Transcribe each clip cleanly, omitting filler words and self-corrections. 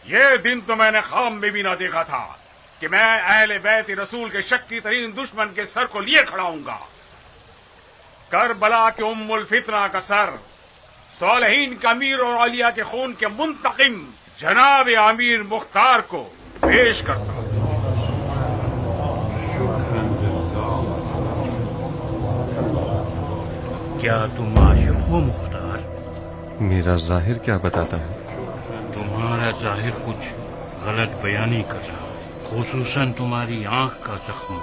یہ دن تو میں نے خواب میں بھی نہ دیکھا تھا کہ میں اہل بیت رسول کے شکی ترین دشمن کے سر کو لیے کھڑا ہوں گا۔ کربلا کے ام الفتنہ کا سر صالحین کا امیر اور اولیاء کے خون کے منتقم جناب امیر مختار کو پیش کرتا ہوں۔ کیا تم عاشق ہو مختار؟ میرا ظاہر کیا بتاتا ہے؟ تمہارا ظاہر کچھ غلط بیانی کر رہا ہے، خصوصاً تمہاری آنکھ کا زخم۔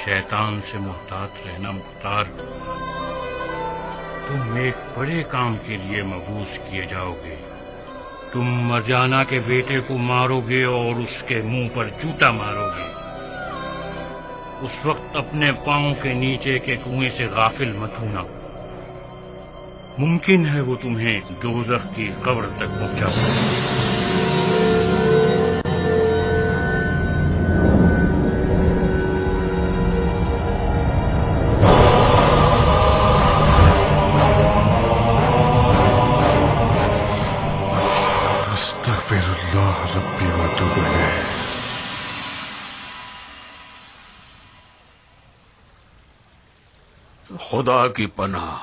شیطان سے محتاط رہنا مختار، تم ایک بڑے کام کے لیے مبعوث کیے جاؤ گے۔ تم مرجانہ کے بیٹے کو مارو گے اور اس کے منہ پر جوتا مارو گے۔ اس وقت اپنے پاؤں کے نیچے کے کنویں سے غافل مت ہونا، ممکن ہے وہ تمہیں دوزخ کی قبر تک پہنچا دے۔ استغفر اللہ ربی واتوب الیہ۔ خدا کی پناہ،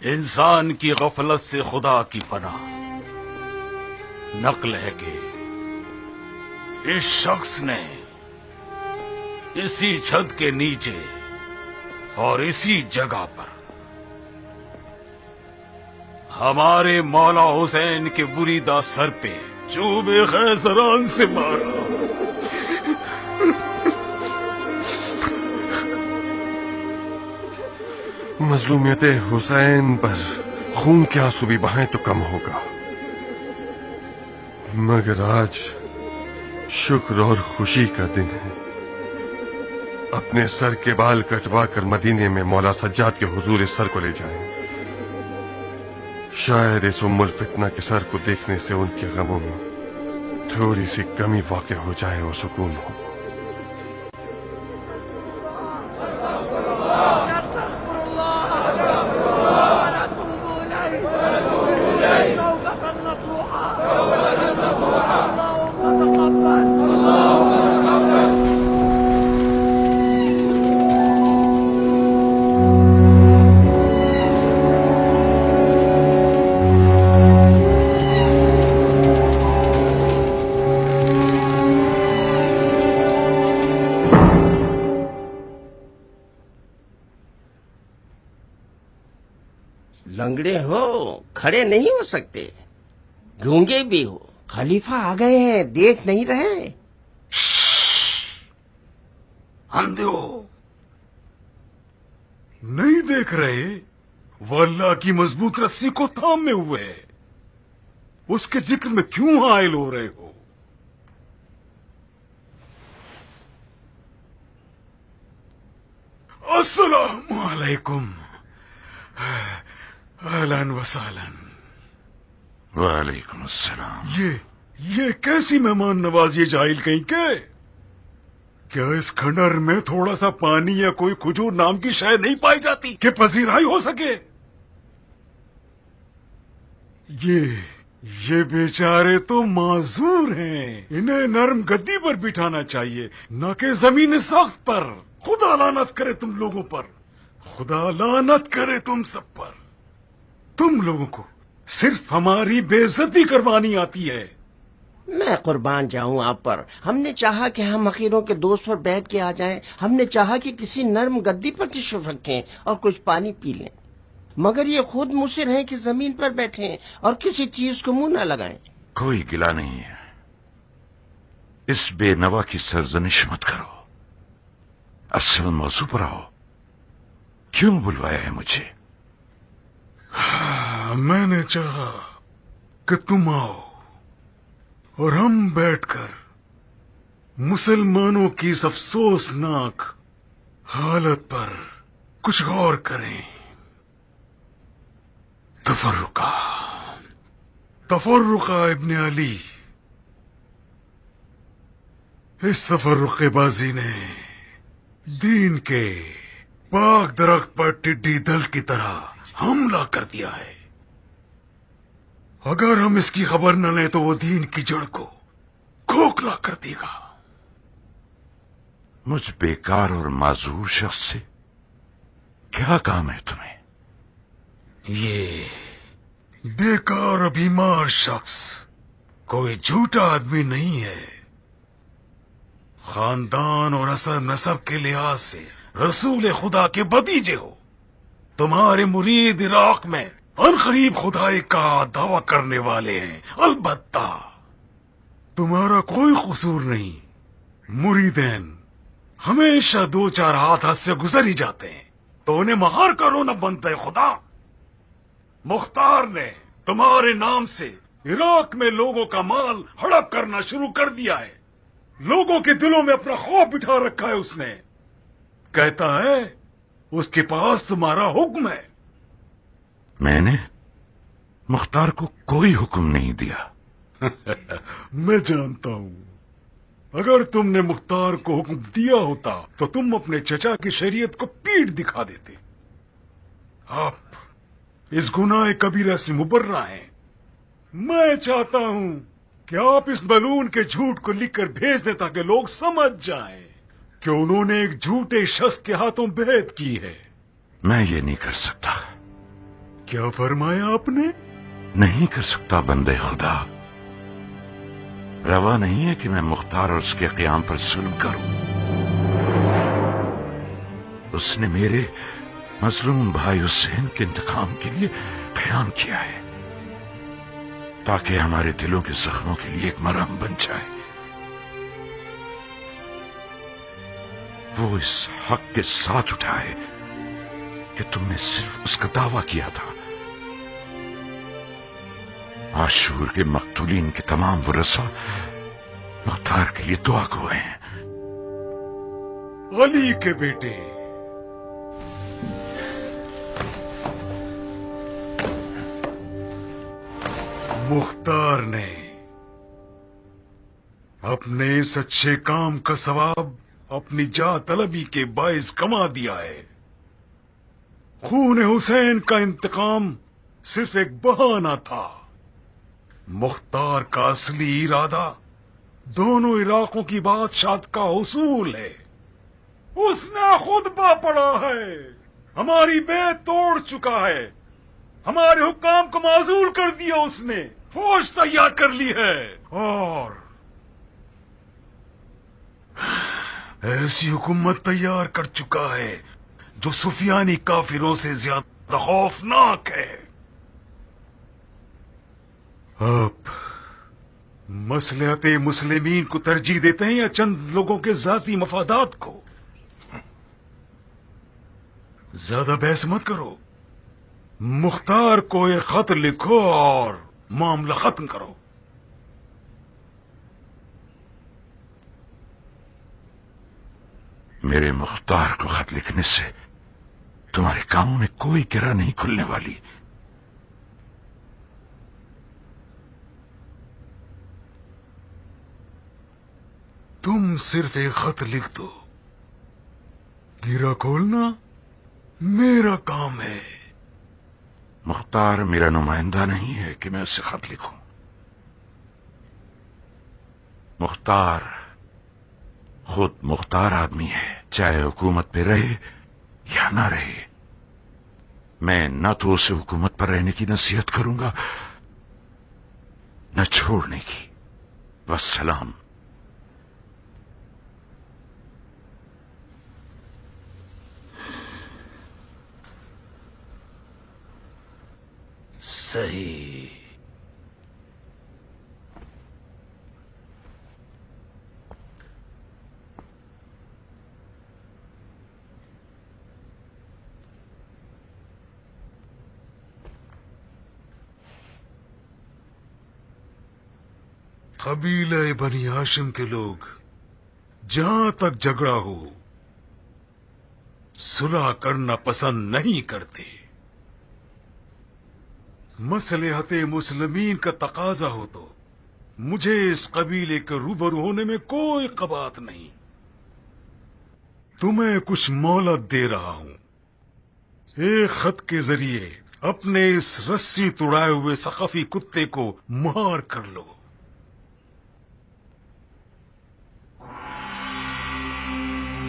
انسان کی غفلت سے خدا کی پناہ۔ نقل ہے کہ اس شخص نے اسی چھت کے نیچے اور اسی جگہ پر ہمارے مولا حسین کے بریدہ سر پہ چوب خیزران سے مارا۔ مظلومیت حسین پر خون کے آنسو بھی بہائیں تو کم ہوگا، مگر آج شکر اور خوشی کا دن ہے۔ اپنے سر کے بال کٹوا کر مدینے میں مولا سجاد کے حضور سر کو لے جائیں، شاید اس ام الفتنہ کے سر کو دیکھنے سے ان کے غموں میں تھوڑی سی کمی واقع ہو جائے اور سکون ہو۔ لنگڑے ہو، کھڑے نہیں ہو سکتے، گونگے بھی ہو، خلیفہ آ گئے ہیں، دیکھ نہیں رہے؟ اندھے ہو، نہیں دیکھ رہے؟ وہ اللہ کی مضبوط رسی کو تھامے ہوئے، اس کے ذکر میں کیوں حائل ہو رہے ہو؟ السلام علیکم، اہلاً وسہلاً۔ وعلیکم السلام۔ یہ کیسی مہمان نوازی جاہل کہیں کے؟ کیا اس کھنڈر میں تھوڑا سا پانی یا کوئی کھجور نام کی شے نہیں پائی جاتی کہ پذیرائی ہو سکے؟ یہ بیچارے تو معذور ہیں، انہیں نرم گدی پر بٹھانا چاہیے، نہ کہ زمین سخت پر۔ خدا لعنت کرے تم لوگوں پر، خدا لعنت کرے تم سب پر۔ تم لوگوں کو صرف ہماری بے عزتی کروانی آتی ہے۔ میں قربان جاؤں آپ پر، ہم نے چاہا کہ ہم حقیروں کے دوست پر بیٹھ کے آ جائیں، ہم نے چاہا کہ کسی نرم گدی پر تشریف رکھیں اور کچھ پانی پی لیں، مگر یہ خود مصر ہیں کہ زمین پر بیٹھیں اور کسی چیز کو منہ نہ لگائیں۔ کوئی گلہ نہیں ہے، اس بے نوا کی سرزنش مت کرو، اصل موضوع پر آؤ۔ کیوں بلوایا ہے مجھے؟ میں نے چاہا کہ تم آؤ اور ہم بیٹھ کر مسلمانوں کی اس افسوسناک حالت پر کچھ غور کریں۔ تفرقہ ابن علی، اس تفرقے بازی نے دین کے پاک درخت پر ٹڈی دل کی طرح حملہ کر دیا ہے۔ اگر ہم اس کی خبر نہ لیں تو وہ دین کی جڑ کو کھوکھلا کر دے گا. مجھ بیکار اور معذور شخص سے کیا کام ہے تمہیں؟ یہ بیکار اور بیمار شخص کوئی جھوٹا آدمی نہیں ہے. خاندان اور اثر نسب کے لحاظ سے رسول خدا کے بھتیجے ہو. تمہارے مرید عراق میں عنقریب خدائی کا دعویٰ کرنے والے ہیں. البتہ تمہارا کوئی قصور نہیں. مریدین ہمیشہ 2-4 ہاتھ سے گزر ہی جاتے ہیں تو انہیں مہار کا رونا بنتا ہے. خدا مختار نے تمہارے نام سے عراق میں لوگوں کا مال ہڑپ کرنا شروع کر دیا ہے. لوگوں کے دلوں میں اپنا خوف بٹھا رکھا ہے. اس نے کہتا ہے اس کے پاس تمہارا حکم ہے. میں نے مختار کو کوئی حکم نہیں دیا. میں جانتا ہوں. اگر تم نے مختار کو حکم دیا ہوتا تو تم اپنے چچا کی شریعت کو پیٹھ دکھا دیتے. آپ اس گناہ کبیرہ سے مبرہ ہیں. میں چاہتا ہوں کہ آپ اس ملعون کے جھوٹ کو لکھ کر بھیج دیں تاکہ لوگ سمجھ جائیں کہ انہوں نے ایک جھوٹے شخص کے ہاتھوں بیعت کی ہے. میں یہ نہیں کر سکتا. کیا فرمایا آپ نے؟ نہیں کر سکتا بندے خدا. روا نہیں ہے کہ میں مختار اور اس کے قیام پر ظلم کروں. اس نے میرے مظلوم بھائی حسین کے انتقام کے لیے قیام کیا ہے تاکہ ہمارے دلوں کے زخموں کے لیے ایک مرہم بن جائے. وہ اس حق کے ساتھ اٹھائے کہ تم نے صرف اس کا دعویٰ کیا تھا. عاشور کے مقتولین کے تمام ورثاء مختار کے لیے دعا گو ہیں. علی کے بیٹے مختار نے اپنے اس اچھے کام کا ثواب اپنی جاہ طلبی کے باعث کما دیا ہے. خون حسین کا انتقام صرف ایک بہانہ تھا. مختار کا اصلی ارادہ دونوں علاقوں کی بادشاہت کا حصول ہے. اس نے خطبہ پڑھا ہے. ہماری بیعت توڑ چکا ہے. ہمارے حکام کو معزول کر دیا. اس نے فوج تیار کر لی ہے اور ایسی حکومت تیار کر چکا ہے جو سفیانی کافروں سے زیادہ خوفناک ہے. آپ مصلحت مسلمین کو ترجیح دیتے ہیں یا چند لوگوں کے ذاتی مفادات کو؟ زیادہ بحث مت کرو. مختار کو ایک خط لکھو اور معاملہ ختم کرو. میرے مختار کو خط لکھنے سے تمہارے کاموں میں کوئی گرہ نہیں کھلنے والی. تم صرف ایک خط لکھ دو. گرہ کھولنا میرا کام ہے. مختار میرا نمائندہ نہیں ہے کہ میں اسے خط لکھوں. مختار خود مختار آدمی ہے، چاہے حکومت پہ رہے یا نہ رہے. میں نہ تو اسے حکومت پر رہنے کی نصیحت کروں گا نہ چھوڑنے کی. والسلام. صحیح. قبیلہ بنی ہاشم کے لوگ جہاں تک جھگڑا ہو صلح کرنا پسند نہیں کرتے. مصلحت مسلمین کا تقاضا ہو تو مجھے اس قبیلے کے روبرو ہونے میں کوئی قباحت نہیں. تمہیں کچھ مہلت دے رہا ہوں. ایک خط کے ذریعے اپنے اس رسی توڑائے ہوئے ثقفی کتے کو مار کر لو۔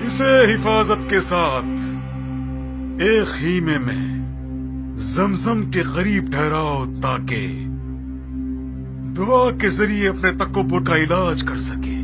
اسے حفاظت کے ساتھ ایک خیمے میں زمزم کے قریب ٹھہراؤ تاکہ دعا کے ذریعے اپنے تکبر کا علاج کر سکے۔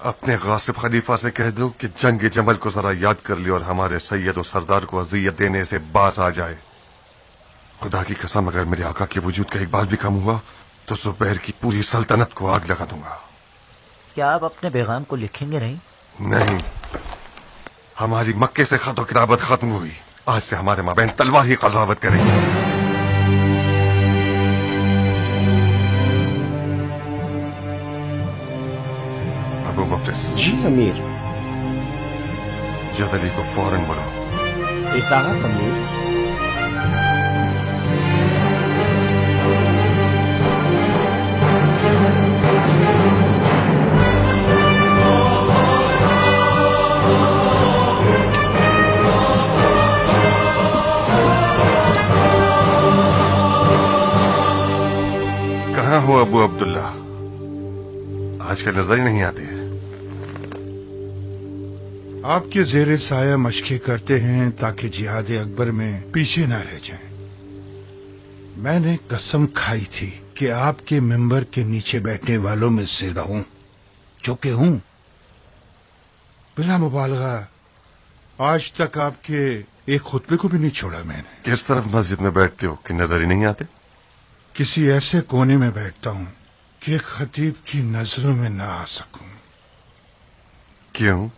اپنے غاصب خلیفہ سے کہہ دو کہ جنگ جمل کو ذرا یاد کر لی اور ہمارے سید و سردار کو اذیت دینے سے باز آ جائے۔ خدا کی قسم اگر میرے آقا کے وجود کا ایک بال بھی کم ہوا تو زبیر کی پوری سلطنت کو آگ لگا دوں گا۔ کیا آپ اپنے پیغام کو لکھیں گے نہیں؟ نہیں، ہماری مکے سے خط و کتابت ختم ہوئی، آج سے ہمارے مابین تلوار ہی قضاوت کرے گی۔ ابو مفلس، جی امیر۔ جدلی کو فوراً بلاؤ۔ اطاعت امیر۔ کہاں ہو ابو عبداللہ؟ آج کل نظر ہی نہیں آتے۔ آپ کے زیر سایہ مشقیں کرتے ہیں تاکہ جہاد اکبر میں پیچھے نہ رہ جائیں۔ میں نے قسم کھائی تھی کہ آپ کے ممبر کے نیچے بیٹھنے والوں میں سے رہوں، جو کہ ہوں۔ بلا مبالغہ آج تک آپ کے ایک خطبے کو بھی نہیں چھوڑا میں نے۔ کس طرف مسجد میں بیٹھتے ہو کہ نظر ہی نہیں آتے؟ کسی ایسے کونے میں بیٹھتا ہوں کہ خطیب کی نظروں میں نہ آ سکوں۔ کیوں؟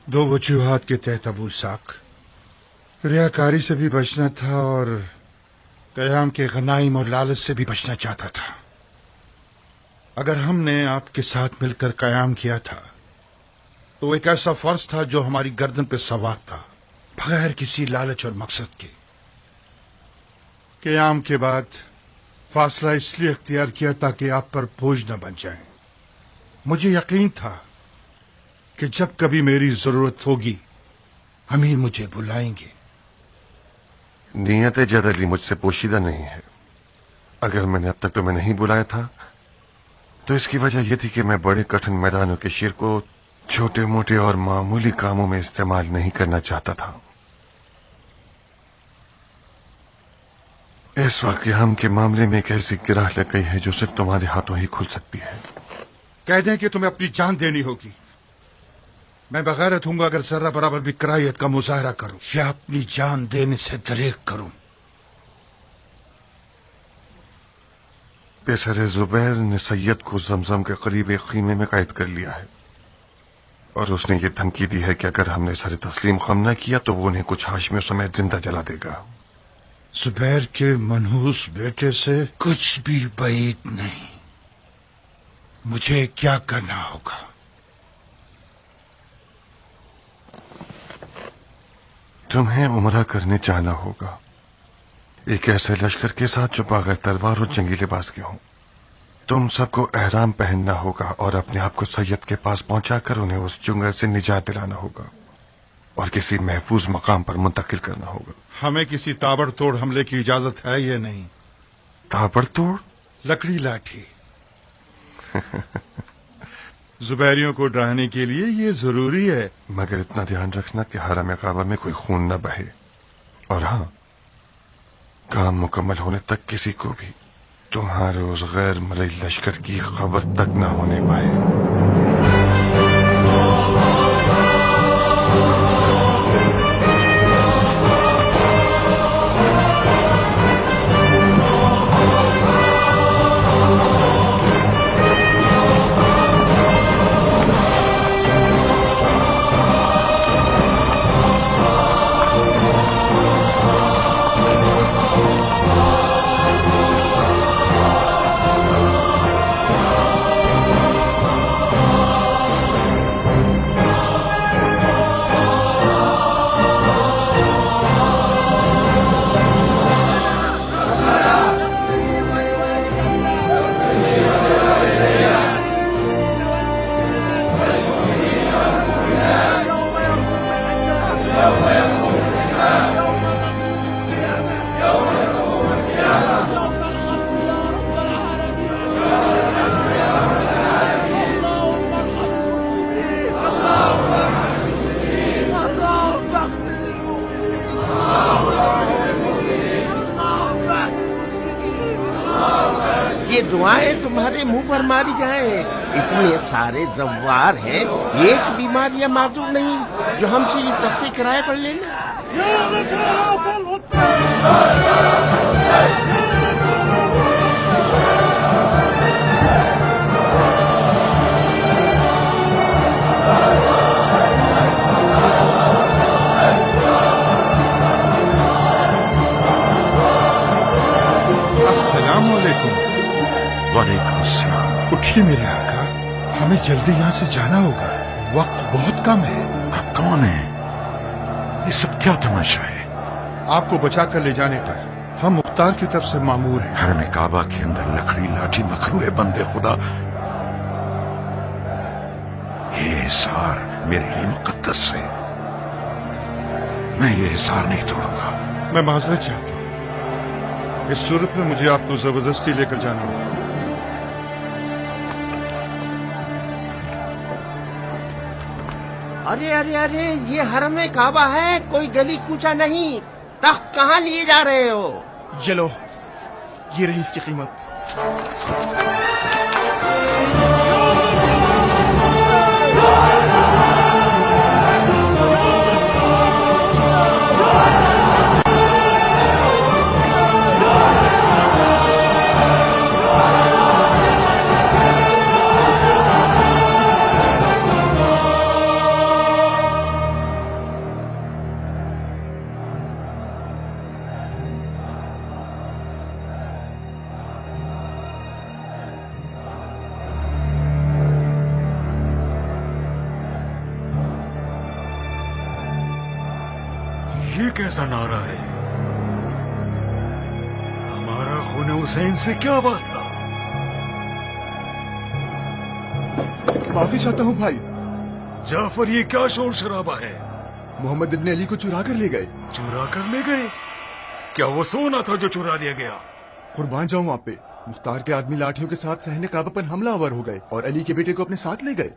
دو وجوہات کے تحت ابو اسحاق، ریاکاری سے بھی بچنا تھا اور قیام کے غنائم اور لالچ سے بھی بچنا چاہتا تھا۔ اگر ہم نے آپ کے ساتھ مل کر قیام کیا تھا تو ایک ایسا فرض تھا جو ہماری گردن پہ سوار تھا، بغیر کسی لالچ اور مقصد کے۔ قیام کے بعد فاصلہ اس لیے اختیار کیا تاکہ آپ پر بوجھ نہ بن جائیں۔ مجھے یقین تھا کہ جب کبھی میری ضرورت ہوگی امیر مجھے بلائیں گے۔ نیت جدلی مجھ سے پوشیدہ نہیں ہے۔ اگر میں نے اب تک تمہیں نہیں بلایا تھا تو اس کی وجہ یہ تھی کہ میں بڑے کٹھن میدانوں کے شیر کو چھوٹے موٹے اور معمولی کاموں میں استعمال نہیں کرنا چاہتا تھا۔ اس وقت قیام کے معاملے میں ایک ایسی گرہ لگ گئی ہے جو صرف تمہارے ہاتھوں ہی کھل سکتی ہے۔ کہہ دیں کہ تمہیں اپنی جان دینی ہوگی۔ میں بغیرت ہوں گا اگر ذرہ برابر بھی کراہیت کا مظاہرہ کروں یا اپنی جان دینے سے دریغ کروں۔ پیسر زبیر نے سید کو زمزم کے قریب ایک خیمے میں قید کر لیا ہے اور اس نے یہ دھمکی دی ہے کہ اگر ہم نے سر تسلیم خم نہ کیا تو وہ انہیں کچھ ہاشمیوں سمیت زندہ جلا دے گا۔ زبیر کے منحوس بیٹے سے کچھ بھی بعید نہیں۔ مجھے کیا کرنا ہوگا؟ تمہیں عمرہ کرنے جانا ہوگا، ایک ایسے لشکر کے ساتھ جو بغیر تلوار اور جنگی لباس کے ہوں۔ तुम सबको एहराम पहनना होगा और अपने आप को सैयद के पास पहुंचाकर उन्हें उस चुंगल से निजात दिलाना होगा और किसी महफूज मकाम पर मुंतकिल करना होगा। हमें किसी ताबड़तोड़ हमले की इजाजत है या नहीं? ताबड़तोड़? लकड़ी लाठी। जुबैरियों को डराने के लिए ये जरूरी है। मगर इतना ध्यान रखना कि हरम काबा में कोई खून न बहे, और हाँ, काम मुकम्मल होने तक किसी को भी तुम्हारे उस गैर मलई लश्कर की खबर तक न होने पाए। ये दुआएं तुम्हारे मुंह पर मारी जाएं। इतने सारे जव्वार हैं, एक बीमार या माजूर नहीं जो हमसे ये तख्ते किराए पर लेना। अस्सलाम वालेकुम। वालेकुम अस्सलाम। उठिए मेरे आका, हमें जल्दी यहाँ से जाना होगा, वक्त बहुत कम है। आप कौन हैं? ये सब क्या तमाशा है? आपको बचा कर ले जाने पर हम मुख्तार की तरफ से मामूर हैं। हरम काबा के अंदर लकड़ी लाठी मखलू है बंदे खुदा। ये हिसार मेरे लिए मुकद्दस है, मैं ये हिसार नहीं तोड़ूंगा। मैं माजरत चाहता हूँ, इस सूरत में मुझे आपको जबरदस्ती लेकर जाना होगा। अरे अरे अरे, ये हरम काबा है, कोई गली कूचा नहीं। तख्त कहाँ लिए जा रहे हो? चलो, ये रही इसकी कीमत। ये कैसा नारा है? हमारा खून हुसैन से क्या वास्ता? माफी चाहता हूँ भाई। जाफर, ये क्या शोर शराबा है? मोहम्मद इब्ने अली को चुरा कर ले गए। चुरा कर ले गए? क्या वो सोना था जो चुरा लिया गया? कुर्बान जाऊं आप पे। मुख्तार के आदमी लाठियों के साथ सहने काबा पर हमलावर हो गए और अली के बेटे को अपने साथ ले गए।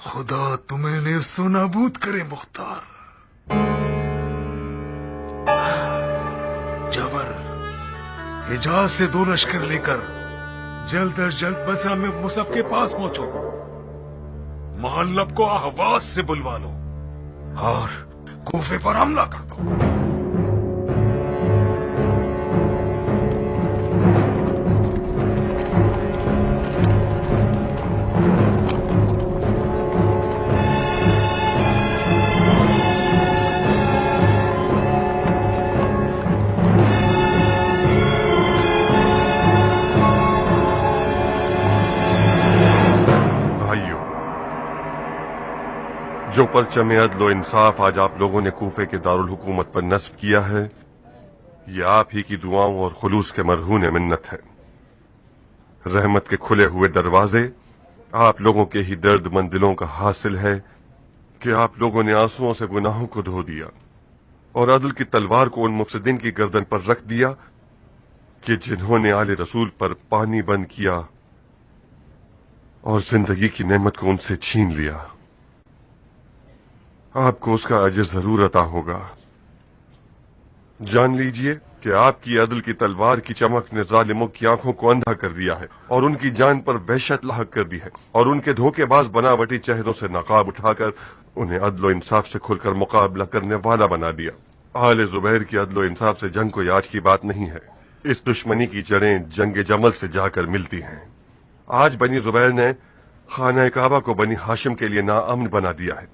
खुदा तुम्हें नेस्तो नाबूद करे मुख्तार। जाफर, हिजाज से 2 लश्कर लेकर जल्द अज जल्द बसरा में मुसब के पास पहुंचो। मोहल्लब को ahवाज से बुलवा लो और कूफे पर हमला कर दो। जो परचम अदल व इंसाफ आज आप लोगों ने कूफे के दारुल हुकूमत पर नस्ब किया है, ये आप ही की दुआओं और खुलूस के मरहून मिन्नत है। रहमत के खुले हुए दरवाजे आप लोगों के ही दर्दमंद दिलों का हासिल है कि आप लोगों ने आंसुओं से गुनाहों को धो दिया और अदल की तलवार को उन मुफसिदीन की गर्दन पर रख दिया कि जिन्होंने आले रसूल पर पानी बंद किया और जिंदगी की नेमत को उनसे छीन लिया। आपको उसका अजर जरूर अता होगा। जान लीजिए कि आपकी अदल की तलवार की चमक ने जालिमों की आंखों को अंधा कर दिया है और उनकी जान पर वहशत लाहक कर दी है और उनके धोखेबाज बनावटी चेहरों से नकाब उठाकर उन्हें अदल इंसाफ से खुलकर मुकाबला करने वाला बना दिया। आले जुबैर की अदल इंसाफ से जंग कोई आज की बात नहीं है। इस दुश्मनी की जड़ें जंग जमल से जाकर मिलती हैं। आज बनी जुबैर ने खाना काबा को बनी हाशिम के लिए नाअमन बना दिया है।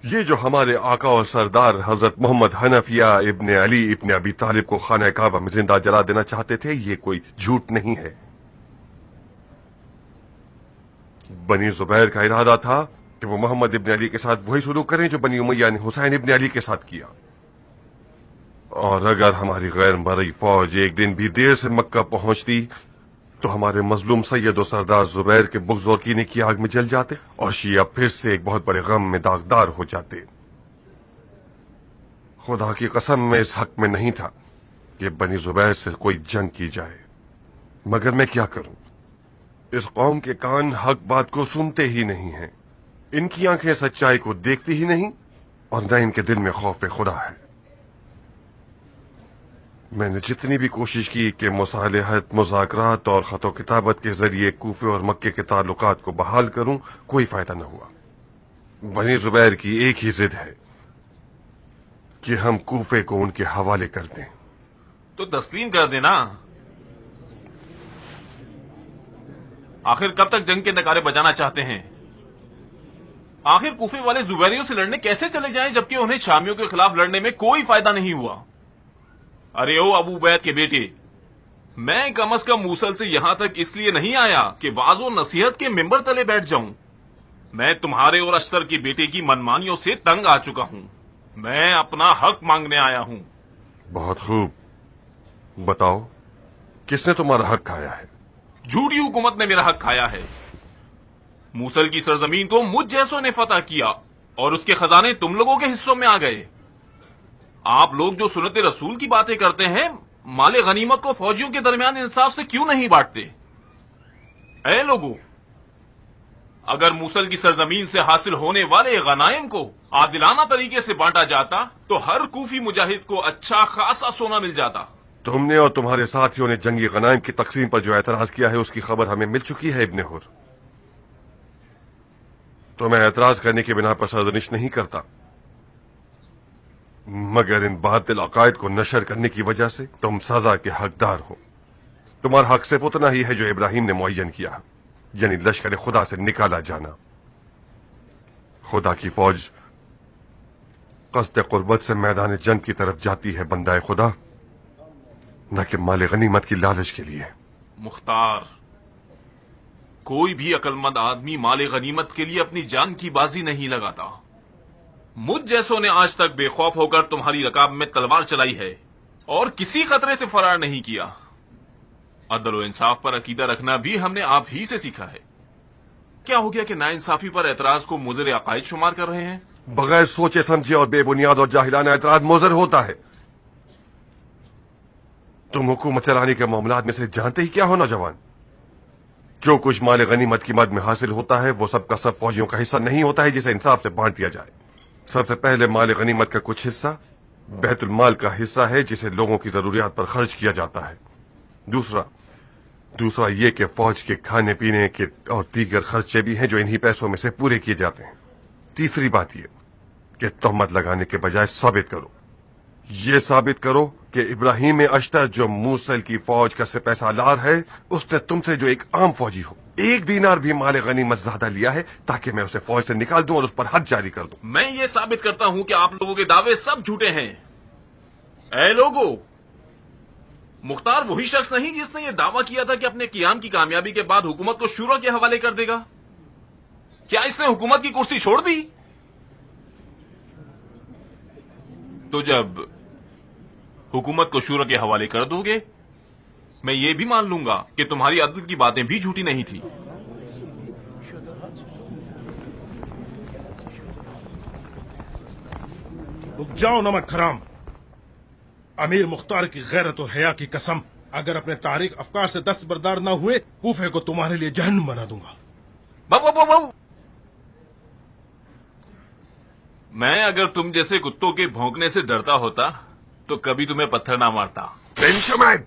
ये जो हमारे आका और सरदार हजरत मोहम्मद हनफिया इब्ने अली इब्ने अबी तालिब को खाना काबा में जिंदा जला देना चाहते थे, ये कोई झूठ नहीं है। बनी जुबैर का इरादा था कि वो मोहम्मद इब्ने अली के साथ वही शुरू करें जो बनी उमैया ने हुसैन इब्ने अली के साथ किया। और अगर हमारी गैर मरई फौज एक दिन भी देर से मक्का पहुंचती तो हमारे मजलूम सैयद और सरदार जुबैर के बुग़्ज़ और कीने की आग में जल जाते और शिया फिर से एक बहुत बड़े गम में दागदार हो जाते। खुदा की कसम मैं इस हक में नहीं था कि बनी जुबैर से कोई जंग की जाए, मगर मैं क्या करूं? इस कौम के कान हक बात को सुनते ही नहीं हैं। इनकी आंखें सच्चाई को देखती ही नहीं और न इनके दिल में खौफ खुदा है। मैंने जितनी भी कोशिश की कि मुसालहत, मुज़ाकरात और खतो किताबत के जरिए कूफे और मक्के के ताल्लुकात को बहाल करूं, कोई फायदा न हुआ। बनी जुबैर की एक ही जिद है कि हम कूफे को उनके हवाले कर दें। तो तस्लीम कर देना। आखिर कब तक जंग के नगारे बजाना चाहते हैं? आखिर कूफे वाले जुबैरियों से लड़ने कैसे चले जाएं जबकि उन्हें शामियों के खिलाफ लड़ने में कोई फायदा नहीं हुआ? अरे ओ अबू बैद के बेटे, मैं कम अज कम मूसल से यहां तक इसलिए नहीं आया कि वाज़ो नसीहत के मिंबर तले बैठ जाऊं। मैं तुम्हारे और अश्तर के बेटे की मनमानियों से तंग आ चुका हूं। मैं अपना हक मांगने आया हूं। बहुत खूब, बताओ किसने तुम्हारा हक खाया है? झूठी हुकूमत ने मेरा हक खाया है। मूसल की सरजमीन को मुझ जैसों ने फतह किया और उसके खजाने तुम लोगों के हिस्सों में आ गए। आप लोग जो सुन्नत रसूल की बातें करते हैं, माले गनीमत को फौजियों के दरमियान इंसाफ से क्यों नहीं बांटते? ऐ लोगों, अगर मूसल की सरजमीन से हासिल होने वाले गनाइम को आदिलाना तरीके से बांटा जाता तो हर कूफी मुजाहिद को अच्छा खासा सोना मिल जाता। तुमने और तुम्हारे साथियों ने जंगी गनाइम की तकसीम पर जो एतराज किया है उसकी खबर हमें मिल चुकी है इब्ने हुर। तो मैं एतराज करने की बिना पर सरजनिश नहीं करता, मगर इन बातिल अकायद को नशर करने की वजह से तुम सजा के हकदार हो। तुम्हारा हक सिर्फ उतना ही है जो इब्राहिम ने मुअय्यन किया, यानी लश्कर खुदा से निकाला जाना। खुदा की फौज क़स्द कुर्बत से मैदान जंग की तरफ जाती है बंदाए खुदा, न कि माले गनीमत की लालच के लिए। मुख्तार, कोई भी अक्लमंद आदमी माले गनीमत के लिए अपनी जान की बाजी नहीं लगाता। मुझ जैसों ने आज तक बेखौफ होकर तुम्हारी रकाब में तलवार चलाई है और किसी खतरे से फरार नहीं किया। अदल और इंसाफ पर अकीदा रखना भी हमने आप ही से सीखा है। क्या हो गया कि नाइंसाफी पर एतराज को मुज़र अकायद शुमार कर रहे हैं? बगैर सोचे समझे और बेबुनियाद और जाहिलाना एतराज मुज़र होता है। तुम हुकूमत चलाने के मामलात में से जानते ही क्या हो नौजवान? जो कुछ माले गनीमत की मद में हासिल होता है वो सबका सब फौजियों का हिस्सा नहीं होता है जिसे इंसाफ से बांट दिया जाए। सबसे पहले माले गनीमत का कुछ हिस्सा बैतुल माल का हिस्सा है जिसे लोगों की जरूरियात पर खर्च किया जाता है। दूसरा ये कि फौज के खाने पीने के और दीगर खर्चे भी हैं जो इन्हीं पैसों में से पूरे किए जाते हैं। तीसरी बात ये कि तहमत लगाने के बजाय साबित करो कि इब्राहिम अश्तर जो मूसल की फौज का सिपह सालार है उसने तुमसे जो एक आम फौजी हो एक दीनार भी माले गनीमत ज्यादा लिया है ताकि मैं उसे फौज से निकाल दूं और उस पर हद जारी कर दूं। मैं ये साबित करता हूं कि आप लोगों के दावे सब झूठे हैं। ऐ लोगों, मुख्तार वही शख्स नहीं जिसने ये दावा किया था कि अपने कियाम की कामयाबी के बाद हुकूमत को शूरा के हवाले कर देगा। क्या इसने हुकूमत की कुर्सी छोड़ दी? तो जब हुकूमत को शूरा के हवाले कर दोगे, मैं ये भी मान लूंगा कि तुम्हारी अदल की बातें भी झूठी नहीं थी। रुक जाओ नमक खराम। अमीर मुख्तार की गैरत और हया की कसम, अगर अपने तारीख अफकार से दस्तबरदार न हुए, कूफे को तुम्हारे लिए जहन्नम बना दूंगा। बाबू, मैं अगर तुम जैसे कुत्तों के भौंकने से डरता होता तो कभी तुम्हें पत्थर ना मारता। बिन शुमैद,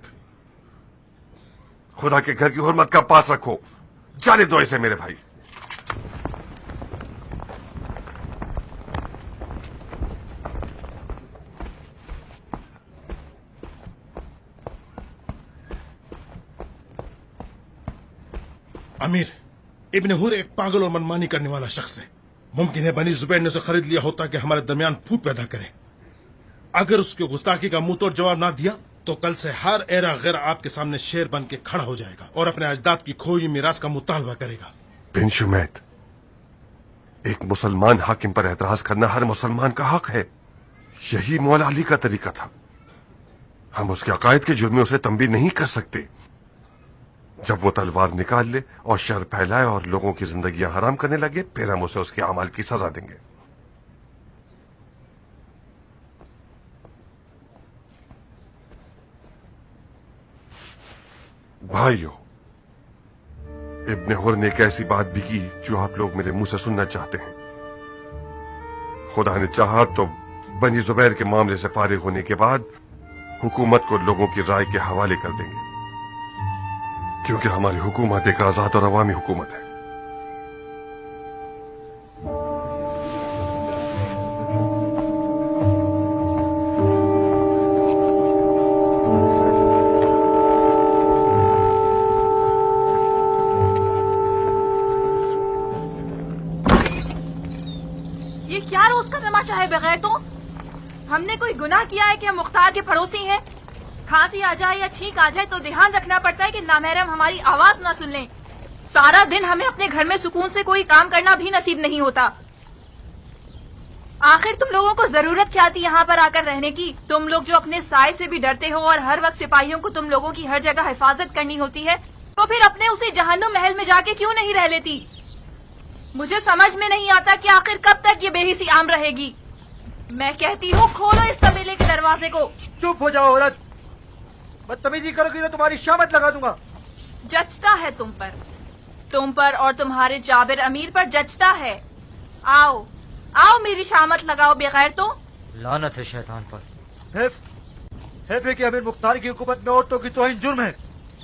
खुदा के घर की हुर्मत का पास रखो। जाने दो इसे मेरे भाई। अमीर, इब्न हुर एक पागल और मनमानी करने वाला शख्स है। मुमकिन है बनी जुबैर ने उसे खरीद लिया होता कि हमारे दरमियान फूट पैदा करे। अगर उसके गुस्ताखी का मुंह तोड़ जवाब ना दिया तो कल से हर एरा गैर आपके सामने शेर बन के खड़ा हो जाएगा और अपने अजदाद की खोई मीरास का मुतालबा करेगा। बिन शुमैद, एक मुसलमान हाकिम पर एतराज करना हर मुसलमान का हक है। यही मौला अली का तरीका था। हम उसके अकायद के जुर्म में उसे तंबीह नहीं कर सकते। जब वो तलवार निकाल ले और शर फैलाए और लोगों की जिंदगियां हराम करने लगे, फिर हम उसे उसके अमाल की सजा देंगे। भाइयों, इब्न हुर ने एक ऐसी बात भी की जो आप लोग मेरे मुंह से सुनना चाहते हैं। खुदा ने चाहा तो बनी जुबैर के मामले से फारिग होने के बाद हुकूमत को लोगों की राय के हवाले कर देंगे, क्योंकि हमारी हुकूमत एक आजाद और अवामी हुकूमत है। ये क्या रोज का तमाशा है बगैर तो? हमने कोई गुनाह किया है कि हम मुख्तार के पड़ोसी हैं? खांसी आ जाए या छींक आ जाए तो ध्यान रखना पड़ता है कि नामहरम हमारी आवाज ना सुन लें। सारा दिन हमें अपने घर में सुकून से कोई काम करना भी नसीब नहीं होता। आखिर तुम लोगों को जरूरत क्या थी यहाँ पर आकर रहने की? तुम लोग जो अपने साए से भी डरते हो और हर वक्त सिपाहियों को तुम लोगों की हर जगह हिफाजत करनी होती है, तो फिर अपने उसी जहन्नुम महल में जाके क्यों नहीं रह लेती? मुझे समझ में नहीं आता कि आखिर कब तक ये बेहिसी आम रहेगी। मैं कहती हूँ खोलो इस तबेले के दरवाजे को। चुप हो जाओ औरत, बदतमीजी करोगी तो तुम्हारी शामत लगा दूंगा। जचता है तुम पर और तुम्हारे जाबिर अमीर पर जचता है। आओ आओ मेरी शामत लगाओ बगैर तो। लानत है शैतान पर। है कि अमीर मुख्तार की हुकूमत में औरतों की तौहीन जुर्म है,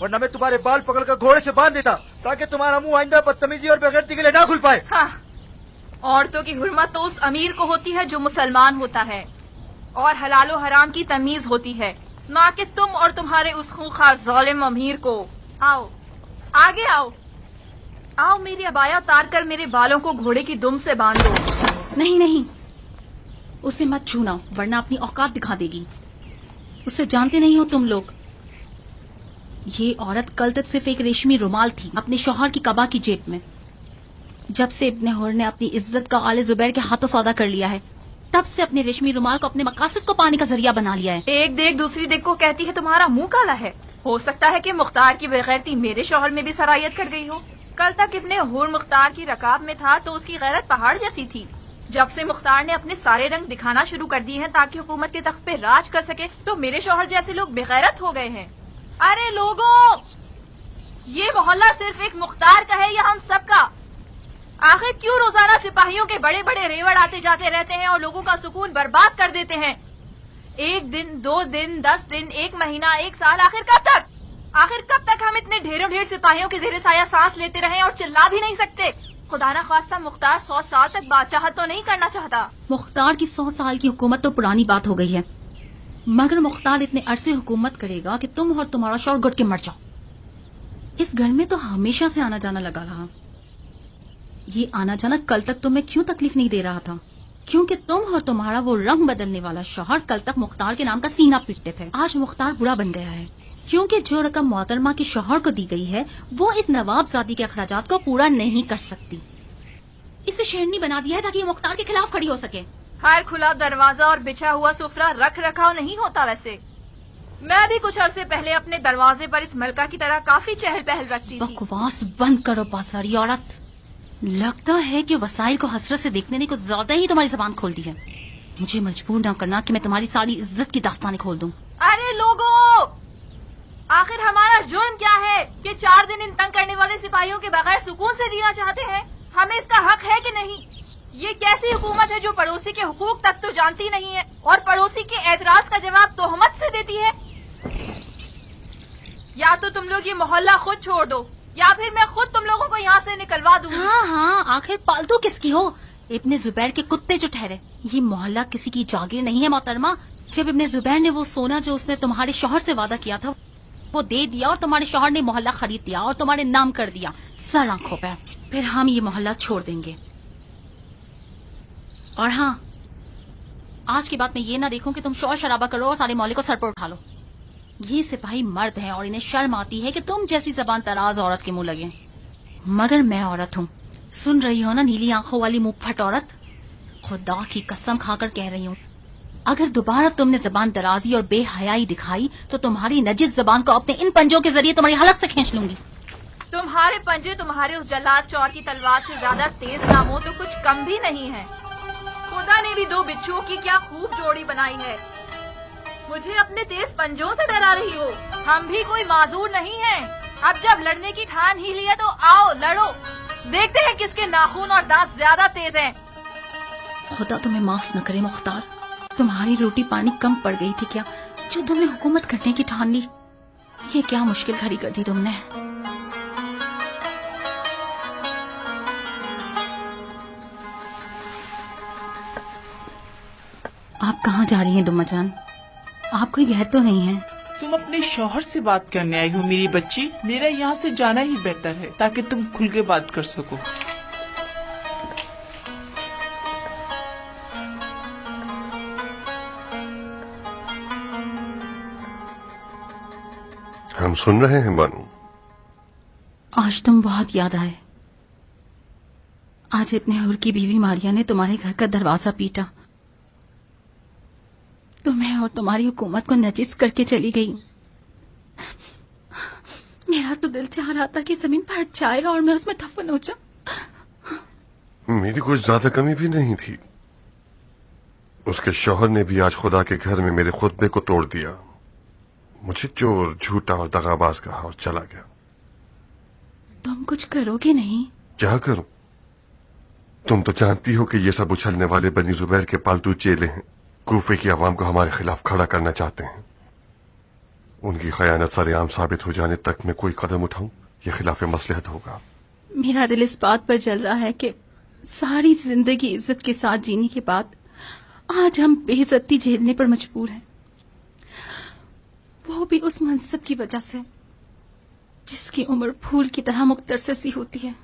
वरना मैं तुम्हारे बाल पकड़कर घोड़े से बांध देता ताकि तुम्हारा मुंह आइंदा बदतमीजी और बेगैरती के लिए ना खुल पाए। हाँ, औरतों की हुर्मत तो उस अमीर को होती है जो मुसलमान होता है और हलालो हराम की तमीज होती है, ना कि तुम और तुम्हारे उस खूंखार जालिम अमीर को। आओ आगे आओ आओ, मेरी अबाया उतार कर मेरे बालों को घोड़े की दुम से बांध दो। नहीं नहीं, उसे मत छूना वरना अपनी औकात दिखा देगी। उसे जानते नहीं हो तुम लोग। ये औरत कल तक सिर्फ एक रेशमी रुमाल थी अपने शौहर की कबा की जेब में। जब से इब्ने हुर ने अपनी इज्जत का आले जुबैर के हाथों सौदा कर लिया है, तब से अपने रेशमी रुमाल को अपने मकासद को पाने का जरिया बना लिया है। एक देख दूसरी देख को कहती है तुम्हारा मुंह काला है। हो सकता है कि मुख्तार की बेगैरती मेरे शौहर में भी सरायत कर गई हो। कल तक इब्ने हुर मुख्तार की रकाब में था तो उसकी गैरत पहाड़ जैसी थी। जब से मुख्तार ने अपने सारे रंग दिखाना शुरू कर दिए हैं ताकि हुकूमत के तख्त पे राज कर सके, तो मेरे शौहर जैसे लोग बेगैरत हो गए हैं। अरे लोगों, ये मोहल्ला सिर्फ एक मुख्तार का है या हम सब का? आखिर क्यों रोजाना सिपाहियों के बड़े बड़े रेवड़ आते जाते रहते हैं और लोगों का सुकून बर्बाद कर देते हैं? एक दिन, 2 दिन, 10 दिन, 1 महीना, 1 साल, आखिर कब तक हम इतने ढेरों ढेर सिपाहियों के ज़ेरे साया सांस लेते रहें और चिल्ला भी नहीं सकते? खुदा ना खास्ता मुख्तार 100 साल तक बादशाहत तो नहीं करना चाहता। मुख्तार की 100 साल की हुकूमत तो पुरानी बात हो गई है, मगर मुख्तार इतने अरसे हुकूमत करेगा कि तुम और तुम्हारा शौहर घुट के मर जाओ। इस घर में तो हमेशा से आना जाना लगा रहा। ये आना जाना कल तक तुम्हें क्यों तकलीफ नहीं दे रहा था? क्योंकि तुम और तुम्हारा वो रंग बदलने वाला शौहर कल तक मुख्तार के नाम का सीना पीटते थे। आज मुख्तार बुरा बन गया है क्योंकि जो रकम मोहतरमा के शौहर को दी गई है वो इस नवाबजादी के अखराजात को पूरा नहीं कर सकती। इसे शेरनी बना दिया है ताकि ये मुख्तार के खिलाफ खड़ी हो सके। हर खुला दरवाजा और बिछा हुआ सुफरा रख रखाव नहीं होता। वैसे मैं भी कुछ अरसे पहले अपने दरवाजे पर इस मलका की तरह काफी चहल पहल रखती थी। बकवास बंद करो पासारी औरत। लगता है कि वसाइल को हसरत से देखने ने कुछ ज्यादा ही तुम्हारी जबान खोल दी है। मुझे मजबूर न करना कि मैं तुम्हारी सारी इज्जत की दास्तानें खोल दूं। अरे लोगों, आखिर हमारा जुर्म क्या है कि 4 दिन इन तंग करने वाले सिपाहियों के बगैर सुकून से जीना चाहते हैं? हमें इसका हक है कि नहीं? ये कैसी हुकूमत है जो पड़ोसी के हुकूक तक तो जानती नहीं है और पड़ोसी के एतराज का जवाब तोहमत से देती है? या तो तुम लोग ये मोहल्ला खुद छोड़ दो या फिर मैं खुद तुम लोगों को यहाँ से निकलवा दूंगी। हाँ, आखिर पालतू किसकी हो? इब्ने जुबैर के कुत्ते जो ठहरे। ये मोहल्ला किसी की जागीर नहीं है मोहतरमा। जब इब्ने जुबैर ने वो सोना जो उसने तुम्हारे शौहर से वादा किया था वो दे दिया और तुम्हारे शौहर ने मोहल्ला खरीद दिया और तुम्हारे नाम कर दिया सर आंखों पे, फिर हम ये मोहल्ला छोड़ देंगे। और हाँ, आज के बाद मैं ये ना देखूं कि तुम शोर शराबा करो और सारे मोहल्ले को सर पर उठा लो। ये सिपाही मर्द हैं और इन्हें शर्म आती है कि तुम जैसी जबान तराज औरत के मुंह लगे। मगर मैं औरत हूँ, सुन रही हो ना नीली आंखों वाली मुंह फट औरत? खुदा की कसम खाकर कह रही हूँ, अगर दोबारा तुमने जबान दराजी और बेहयाई दिखाई तो तुम्हारी नजिस जबान को अपने इन पंजों के जरिए तुम्हारी हलक से खींच लूंगी। तुम्हारे पंजे तुम्हारे उस जल्लाद चौर की तलवार से ज्यादा तेज ना हो तो कुछ कम भी नहीं है। खुदा ने भी 2 बिच्छुओं की क्या खूब जोड़ी बनाई है। मुझे अपने तेज पंजों से डरा रही हो? हम भी कोई माजूर नहीं हैं। अब जब लड़ने की ठान ही लिया तो आओ लड़ो, देखते हैं किसके नाखून और दांत ज्यादा तेज हैं। खुदा तुम्हें माफ न करे मुख्तार, तुम्हारी रोटी पानी कम पड़ गई थी क्या जो तुमने हुकूमत करने की ठान ली? ये क्या मुश्किल खड़ी कर दी तुमने। आप कहाँ जा रही हैं दुम्मा जान? आप कोई गैर तो नहीं है? तुम अपने शौहर से बात करने आई हो मेरी बच्ची। मेरा यहाँ से जाना ही बेहतर है ताकि तुम खुल के बात कर सको। हम सुन रहे हैं बानू। आज तुम बहुत याद आए। आज अपने हुर की बीवी मारिया ने तुम्हारे घर का दरवाजा पीटा, तुम्हें और तुम्हारी हुकूमत को नजिस करके चली गई। मेरा तो दिल चाह रहा था कि जमीन फट जाए और मैं उसमें दफन हो जाऊं। मेरी कुछ ज्यादा कमी भी नहीं थी। उसके शौहर ने भी आज खुदा के घर में मेरे खुतबे को तोड़ दिया, मुझे चोर, झूठा और दगाबाज कहा और चला गया। तुम कुछ करोगे नहीं? क्या करूं? तुम तो जानती हो कि ये सब उछलने वाले बनी जुबैर के पालतू चेले हैं। कूफे की आवाम को हमारे खिलाफ खड़ा करना चाहते हैं। उनकी खयानत सरेआम साबित हो जाने तक मैं कोई कदम उठाऊं ये खिलाफ मसलहत होगा। मेरा दिल इस बात पर जल रहा है कि सारी जिंदगी इज्जत के साथ जीने के बाद आज हम बेइज्जती झेलने पर मजबूर हैं, वो भी उस मनसब की वजह से जिसकी उम्र फूल की तरह मुख्तर सी होती है।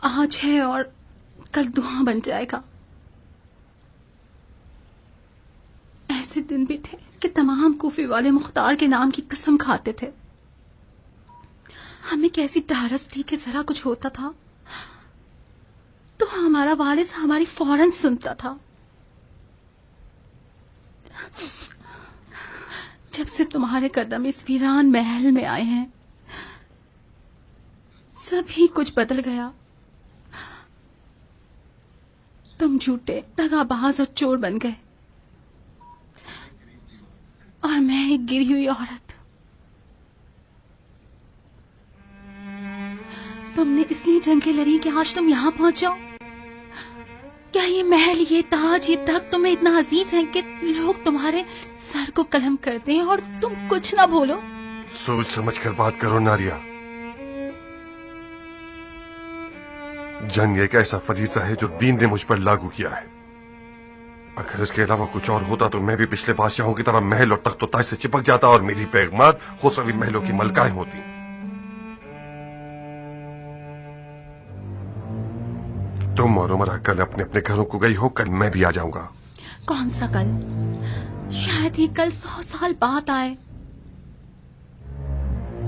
आज है और कल दुआ बन जाएगा। ऐसे दिन भी थे कि तमाम कूफे वाले मुख्तार के नाम की कसम खाते थे। हमें कैसी ढारस थी कि जरा कुछ होता था तो हमारा वारिस हमारी फौरन सुनता था। जब से तुम्हारे कदम इस वीरान महल में आए हैं सभी कुछ बदल गया। तुम झूठे, दगाबाज और चोर बन गए और मैं एक गिरी हुई औरत। तुमने इसलिए जंगें लड़ी कि आज तुम यहाँ पहुंच जाओ। क्या ये महल, ये ताज, ये तख्त तुम्हें इतना अजीज है कि लोग तुम्हारे सर को कलम करते हैं और तुम कुछ ना बोलो? सोच समझ कर बात करो नारिया। जंग एक ऐसा फरीजा है जो दीन ने मुझ पर लागू किया है। अगर इसके अलावा कुछ और होता तो मैं भी पिछले बादशाहों की तरह महल और तख्त ताज से चिपक जाता और मेरी पैगमात खुसरवी महलों की मलकाएं होती। तुम और उमरा कल अपने अपने घरों को गई हो, कल मैं भी आ जाऊंगा। कौन सा कल? शायद ये कल 100 साल बाद आए।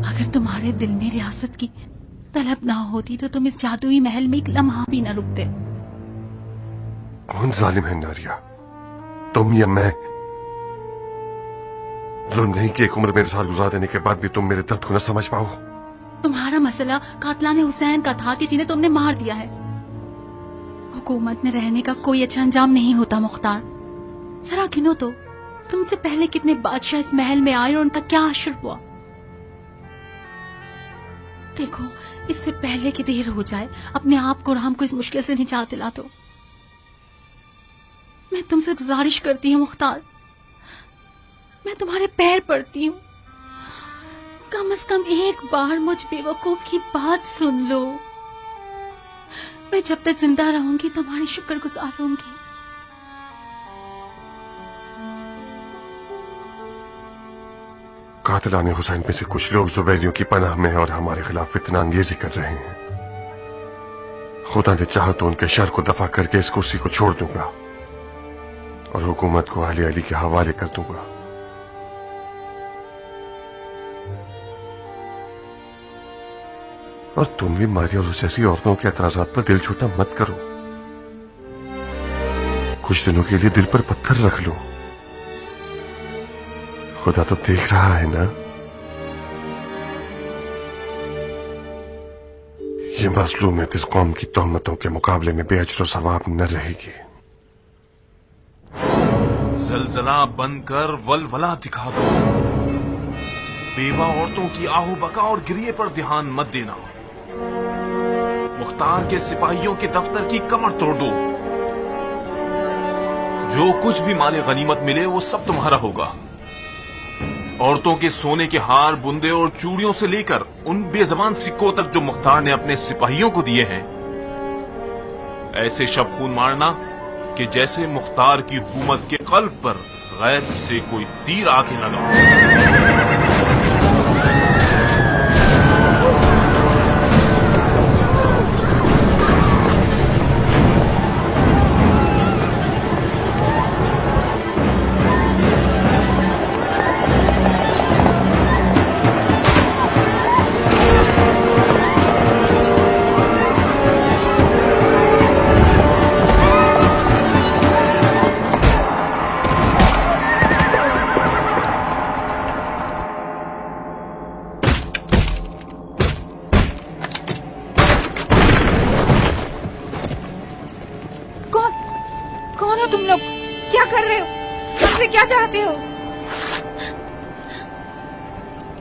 अगर तुम्हारे दिल में रियासत की तलब ना होती तो तुम इस जादुई महल में एक लम्हा भी ना रुकते। कौन जालिम है नारिया, तुम या मैं? जुल्म नहीं कि एक उम्र मेरे साथ गुजार देने के बाद भी तुम मेरे दर्द को न समझ पाओ। तुम्हारा मसला कातलाने हुसैन का था कि जिन्हें तुमने मार दिया है। हुकूमत में रहने का कोई अच्छा अंजाम नहीं होता मुख्तार। जरा गिनो तो, तुमसे पहले कितने बादशाह इस महल में आए और उनका क्या हश्र हुआ। देखो, इससे पहले कि देर हो जाए अपने आप को और हमको इस मुश्किल से निजात दिला दो। मैं तुमसे गुजारिश करती हूँ मुख्तार, मैं तुम्हारे पैर पड़ती हूँ, कम से कम एक बार मुझ बेवकूफ की बात सुन लो। मैं जब तक जिंदा रहूंगी तुम्हारी शुक्रगुजार रहूंगी। कातिलाने हुसैन में से कुछ लोग जुबैरियों की पनाह में और हमारे खिलाफ फितना अंगेजी कर रहे हैं। खुदा ने चाहा तो उनके शर को दफा करके इस कुर्सी को छोड़ दूंगा और हुकूमत को अहले अली के हवाले कर दूंगा। और तुम भी मारिया और उस ऐसी औरतों के एतराजात पर दिल छोटा मत करो। कुछ दिनों के लिए दिल पर पत्थर रख लो, खुदा तो देख रहा है ना। ये मजलूमियत इस कौम की तोहमतों के मुकाबले में बेअजर सवाब न रहेगी। जलजला बनकर वलवला दिखा दो। बेवा औरतों की आहू बका और गिरिए पर ध्यान मत देना। मुख्तार के सिपाहियों के दफ्तर की कमर तोड़ दो। जो कुछ भी माले गनीमत मिले वो सब तुम्हारा होगा। औरतों के सोने के हार, बुंदे और चूड़ियों से लेकर उन बेजबान सिक्कों तक जो मुख्तार ने अपने सिपाहियों को दिए हैं, ऐसे शब खून मारना कि जैसे मुख्तार की हुकूमत के कल्ब पर गैर से कोई तीर आके लगा।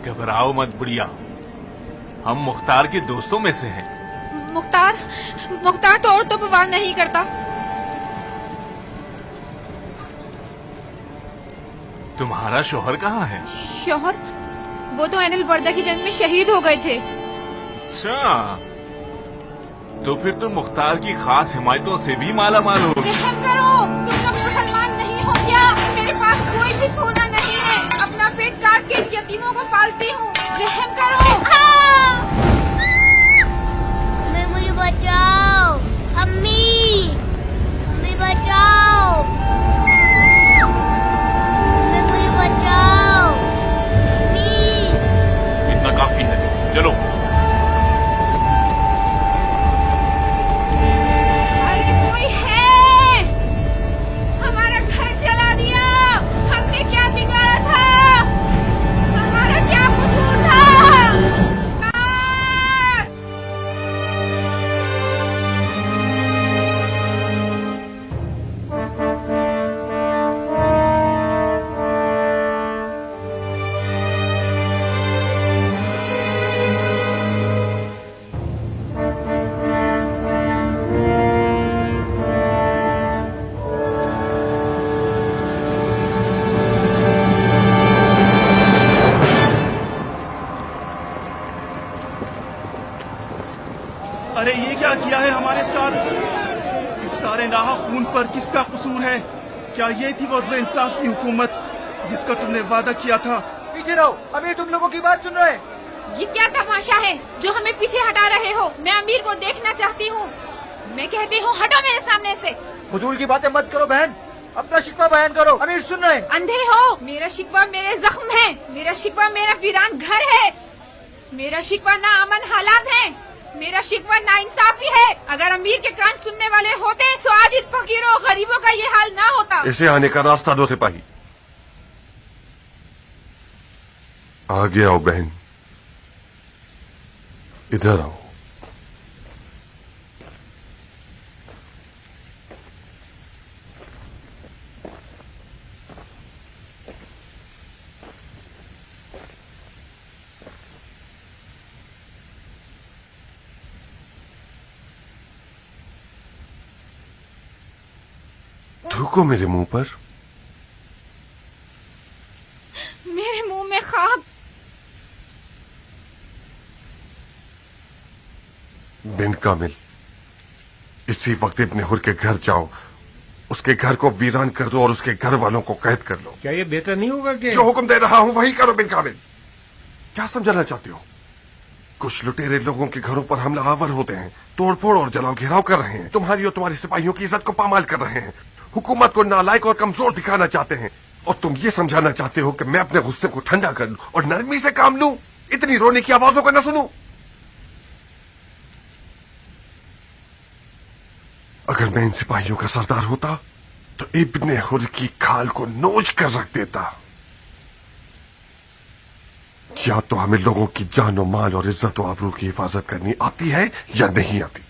घबराओ मत बुढ़िया, हम मुख्तार के दोस्तों में से हैं। मुख्तार तो औरतों पर वार नहीं करता। तुम्हारा शोहर कहाँ है? शोहर? वो तो ऐनुल वर्दा की जंग में शहीद हो गए थे। अच्छा, तो फिर तुम मुख्तार की खास हिमायतों से भी माला माल हो। रहम करो, तुम लोग मुसलमान नहीं हो क्या? मेरे पास कोई भी सोना नहीं है, अपना पेट काट के यतीमों को पालती हूँ। रहम करो। मुझे बचाओ, अम्मी, अम्मी बचाओ, मुझे बचाओ, अम्मी। इतना काफी है, चलो। अरे ये क्या किया है हमारे साथ? इस सारे नाहा खून पर किसका कसूर है? क्या ये थी वो अदल इंसाफ की हुकूमत जिसका तुमने वादा किया था? पीछे रहो, अमीर तुम लोगों की बात सुन रहे हैं। ये क्या तमाशा है जो हमें पीछे हटा रहे हो? मैं अमीर को देखना चाहती हूँ। मैं कहती हूँ हटो मेरे सामने से। फजूल की बातें मत करो बहन, अपना शिकवा बयान करो। अमीर सुन रहे हैं। अंधे हो? मेरा शिकवा मेरे जख्म है, मेरा शिकवा मेरा वीरान घर है, मेरा शिकवा ना अमन हालात है। मेरा शिकवा नाइंसाफी है। अगर अमीर के कान सुनने वाले होते तो आज इन फकीरों और गरीबों का ये हाल ना होता। इसे आने का रास्ता दो सिपाही। आगे आओ बहन, इधर आओ। थूको मेरे मुंह पर। मेरे मुंह में ख्वाब। बिन कामिल, इसी वक्त इब्ने हुर के घर जाओ, उसके घर को वीरान कर दो और उसके घर वालों को कैद कर लो। क्या ये बेहतर नहीं होगा कि जो हुक्म दे रहा हूं वही करो बिन कामिल। क्या समझाना चाहते हो? कुछ लुटेरे लोगों के घरों पर हमला आवर होते हैं, तोड़फोड़ और जलाओ घेराव कर रहे हैं, तुम्हारी और तुम्हारे सिपाहियों की इज्जत को पामाल कर रहे हैं, हुकूमत को नालायक और कमजोर दिखाना चाहते हैं, और तुम ये समझाना चाहते हो कि मैं अपने गुस्से को ठंडा कर लूं और नरमी से काम लूं, इतनी रोने की आवाजों को न सुनूं। अगर मैं इन सिपाहियों का सरदार होता तो इब्ने हुर की खाल को नोच कर रख देता। क्या तो हमें लोगों की जान और माल और इज्जत और आबरू की हिफाजत करनी आती है या नहीं आती?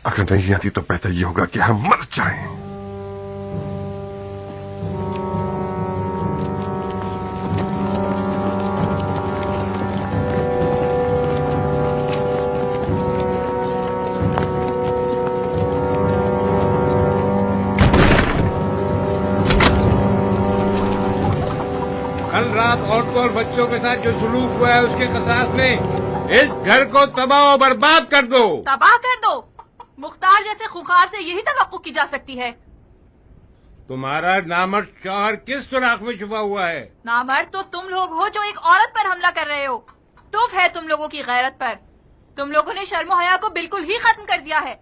अगर नहीं आती तो बेहतर ये होगा कि हम मर जाएं। कल रात औरतों और बच्चों के साथ जो सुलूक हुआ है उसके कसास में इस घर को तबाह और बर्बाद कर दो। तबाह कर दो? मुख्तार जैसे खुखार से यही तवक्को की जा सकती है। तुम्हारा नामर्द शौहर किस सुराख में छुपा हुआ है? नामर्द तो तुम लोग हो जो एक औरत पर हमला कर रहे हो। तुफ है तुम लोगों की गैरत पर। तुम लोगों ने शर्म हया को बिल्कुल ही खत्म कर दिया है।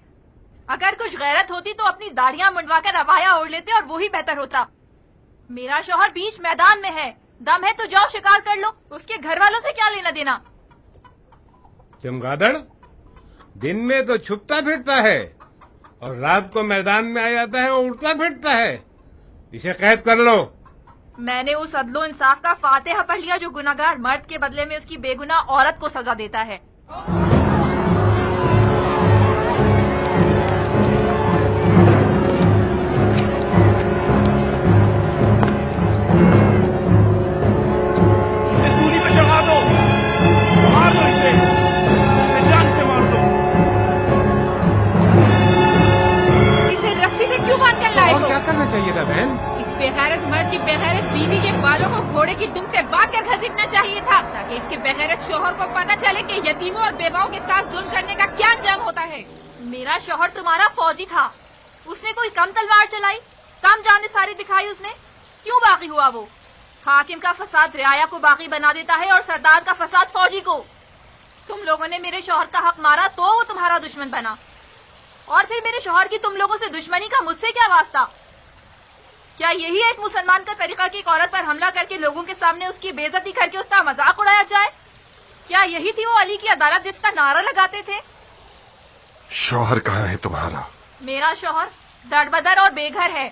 अगर कुछ गैरत होती तो अपनी दाढ़ियां मुंडवा कर अबाया ओढ़ लेते और वही बेहतर होता। मेरा शौहर बीच मैदान में है, दम है तो जाओ शिकार कर लो, उसके घर वालों से क्या लेना देना। चमगादड़ दिन में तो छुपता फिरता है और रात को मैदान में आ जाता है और उड़ता फिरता है। इसे कैद कर लो। मैंने उस अदलो इंसाफ का फातिहा पढ़ लिया जो गुनाहगार मर्द के बदले में उसकी बेगुनाह औरत को सजा देता है। इसे सूली पे चढ़ा दो, मार दो इसे जान से मार दो। इसे रस्सी से क्यों बांध कर लाए हो? क्या करना चाहिए था बहन? इस बेगैरत मर्द की बेगैरत बीवी के बालों को घोड़े की दुम से बांध कर घसीटना चाहिए था, ताकि इसके बेगैरत शोहर को पता चले कि यतीमों और बेवाओं के साथ जुल्म करने का क्या अंजाम होता है। मेरा शौहर तुम्हारा फौजी था, उसने कोई कम तलवार चलाई, कम जानिसारी दिखाई उसने? क्यों बागी हुआ वो? हाकिम का फसाद रियाया को बागी बना देता है और सरदार का फसाद फौजी को। तुम लोगों ने मेरे शौहर का हक मारा तो वो तुम्हारा दुश्मन बना, और फिर मेरे शौहर की तुम लोगों से दुश्मनी का मुझसे क्या वास्ता? क्या यही एक मुसलमान का तरीका कि एक औरत पर हमला करके लोगों के सामने उसकी बेइज्जती करके उसका मजाक उड़ाया जाए? क्या यही थी वो अली की अदालत जिसका नारा लगाते थे? शौहर कहाँ है तुम्हारा? मेरा शौहर दरबदर और बेघर है।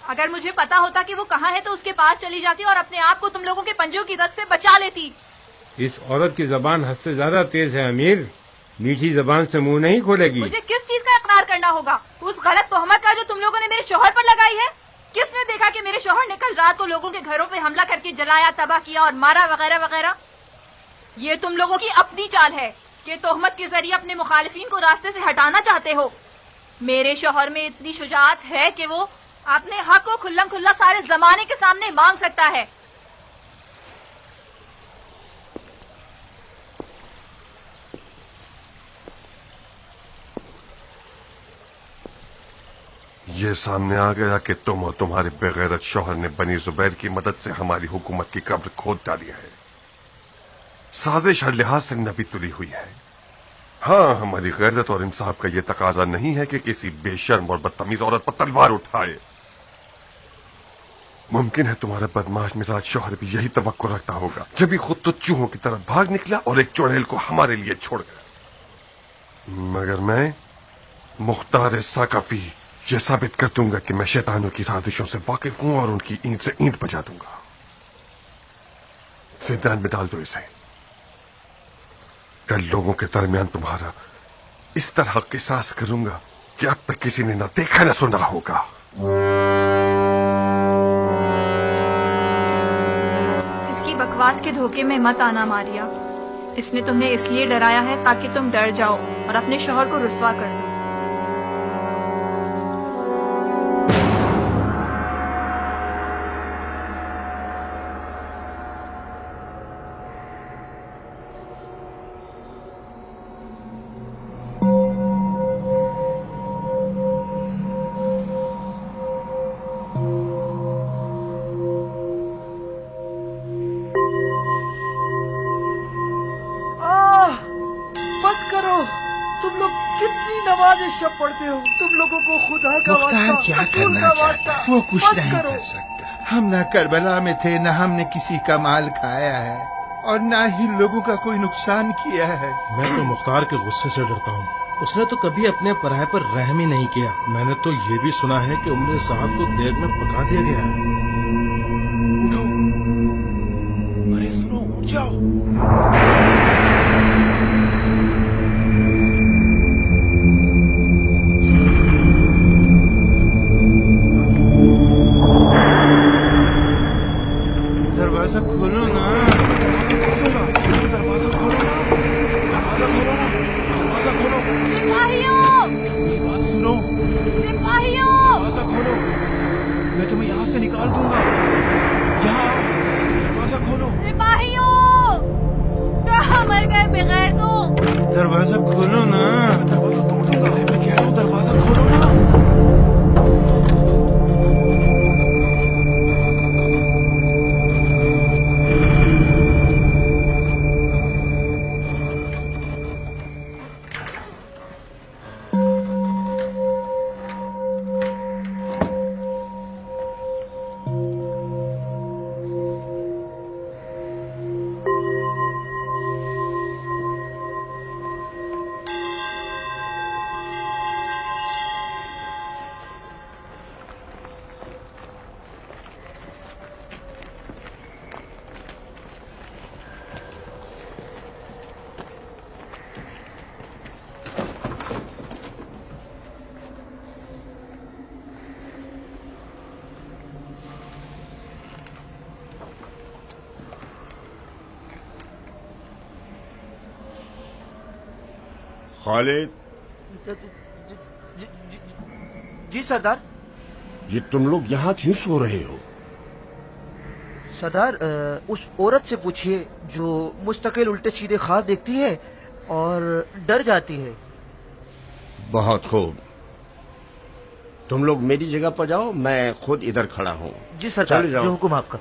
अगर मुझे पता होता कि वो कहाँ है तो उसके पास चली जाती और अपने आप को तुम लोगों के पंजों की दर्द से बचा लेती। इस औरत की जबान हद से ज्यादा तेज है अमीर, मीठी जबान से मुंह नहीं खोलेगी। मुझे किस चीज का इकरार करना होगा? उस गलत तोहमत का जो तुम लोगों ने मेरे शौहर पर लगाई है। किसने देखा कि मेरे शौहर ने कल रात को लोगों के घरों पे हमला करके जलाया, तबाह किया और मारा वगैरह वगैरह? ये तुम लोगों की अपनी चाल है कि तोहमत के जरिए अपने मुखालिफिन को रास्ते से हटाना चाहते हो। मेरे शौहर में इतनी शुजाअत है कि वो अपने हक को खुल्लम खुल्ला सारे जमाने के सामने मांग सकता है। ये सामने आ गया कि तुम और तुम्हारे बेगैरत शौहर ने बनी जुबैर की मदद से हमारी हुकूमत की कब्र खोद डाली है। साजिश हर लिहाज से नबी तुली हुई है। हाँ, हमारी गैरत और इंसाफ का ये तकाजा नहीं है कि किसी बेशर्म और बदतमीज औरत पर तलवार उठाए। मुमकिन है तुम्हारा बदमाश मिजाज शौहर भी यही तवक्को रखता होगा, जब भी खुद तो चूहों की तरह भाग निकला और एक चुड़ैल को हमारे लिए छोड़ गया। मगर मैं मुख्तार साकफी ये साबित कर दूंगा कि मैं शैतानों की साजिशों से वाकिफ हूं और उनकी ईंट से ईंट बजा दूंगा। जिंदान में डाल दो इसे। कल लोगों के दरमियान तुम्हारा इस तरह किसास करूंगा कि अब तक किसी ने न देखा न सुना होगा। इसकी बकवास के धोखे में मत आना मारिया। इसने तुम्हें इसलिए डराया है ताकि तुम डर जाओ और अपने शौहर को रुस्वा कर दो। पढ़ते हो तुम लोगों को खुदा का मुख्तार क्या करना चाहता है? वो कुछ नहीं कर सकता। हम न करबला में थे, न हमने किसी का माल खाया है और न ही लोगों का कोई नुकसान किया है। मैं तो मुख्तार के गुस्से से डरता हूँ। उसने तो कभी अपने पराये पर रहम ही नहीं किया। मैंने तो ये भी सुना है कि उम्र साहब को देर में पका दिया गया है। उठो, अरे सुनो, उठ जाओ। दरवाजा खोलो ना। दरवाजा खोलो ना। दरवाजा खोलो ना। दरवाजा खोलो। सिपाहियों! मेरी बात सुनो। सिपाहियों! दरवाजा खोलो। मैं तुम्हें यहाँ से निकाल दूंगा। यहाँ दरवाजा खोलो। सिपाहियों! कहाँ मर गए बगैर तुम? दरवाजा खोलो ना। दरवाजा तोड़ दूंगा। मैं कह रहा हूँ दरवाजा खोलो ना। खालिद। जी सरदार। ये तुम लोग यहाँ क्यों सो रहे हो? सरदार, उस औरत से पूछिए जो मुस्तकिल उल्टे सीधे ख्वाब देखती है और डर जाती है। बहुत खूब, तुम लोग मेरी जगह पर जाओ, मैं खुद इधर खड़ा हूँ। जी सरदार, जो हुक्म आपका।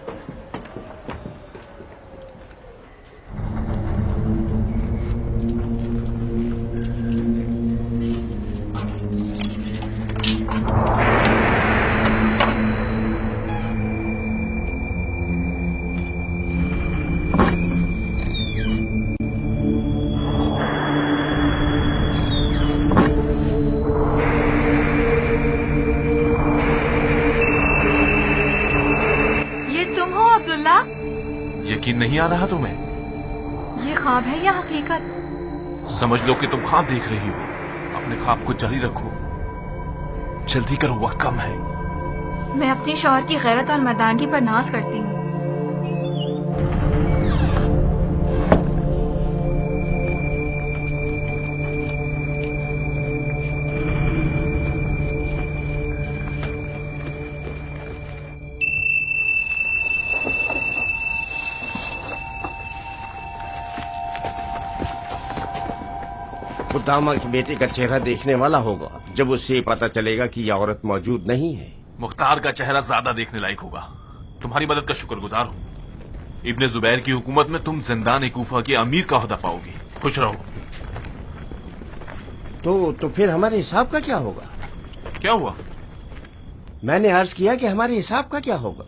यकीन नहीं आ रहा तुम्हें? ये ख्वाब है या हकीकत? समझ लो कि तुम ख्वाब देख रही हो। अपने ख्वाब को जारी रखो, जल्दी करो, वक्त कम है। मैं अपनी शौहर की गैरत और मर्दानगी पर नाज करती हूँ। खुदामा के बेटे का चेहरा देखने वाला होगा जब उससे पता चलेगा कि यह औरत मौजूद नहीं है। मुख्तार का चेहरा ज्यादा देखने लायक होगा। तुम्हारी मदद का शुक्रगुजार हूँ। इब्ने जुबैर की हुकूमत में तुम जिंदान कूफा के अमीर का ओहदा पाओगी। खुश रहो। तो फिर हमारे हिसाब का क्या होगा? क्या हुआ? मैंने अर्ज किया कि हमारे हिसाब का क्या होगा?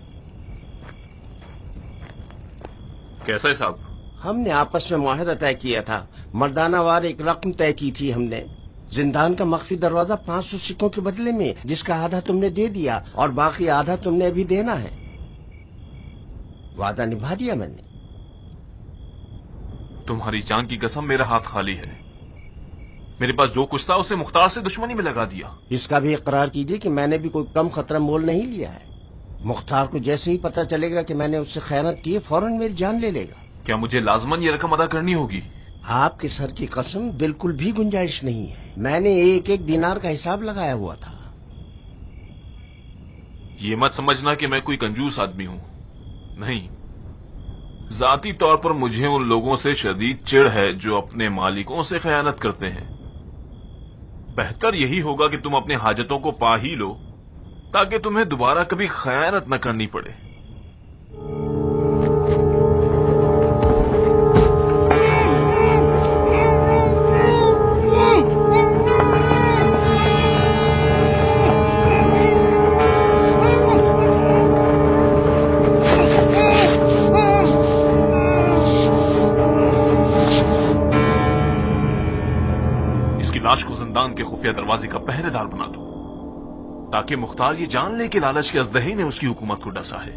कैसा है साहब? हमने आपस में मुआहदा तय किया था, मर्दाना वार एक रकम तय की थी हमने। जिंदान का मख्फी दरवाजा 500 सिक्कों के बदले में, जिसका आधा तुमने दे दिया और बाकी आधा तुमने अभी देना है। वादा निभा दिया मैंने। तुम्हारी जान की कसम, मेरा हाथ खाली है। मेरे पास जो कुछ था उसे मुख्तार से दुश्मनी में लगा दिया। इसका भी इकरार कीजिए कि मैंने भी कोई कम खतरा मोल नहीं लिया है। मुख्तार को जैसे ही पता चलेगा कि मैंने उससे खयानत की है, फौरन मेरी जान ले लेगा। क्या मुझे लाजमन ये रकम अदा करनी होगी? आपके सर की कसम, बिल्कुल भी गुंजाइश नहीं है। मैंने एक एक दिनार का हिसाब लगाया हुआ था। ये मत समझना कि मैं कोई कंजूस आदमी हूं। नहीं, जाती तौर पर मुझे उन लोगों से शदीद चिढ़ है जो अपने मालिकों से खयानत करते हैं। बेहतर यही होगा कि तुम अपने हाजतों को पा ही लो, ताकि तुम्हें दोबारा कभी खयानत न करनी पड़े। लाश को जिंदान के खुफिया दरवाजे का पहरेदार बना दो, ताकि मुख्तार ये जान ले कि लालच के अजदही ने उसकी हुकूमत को डसा है।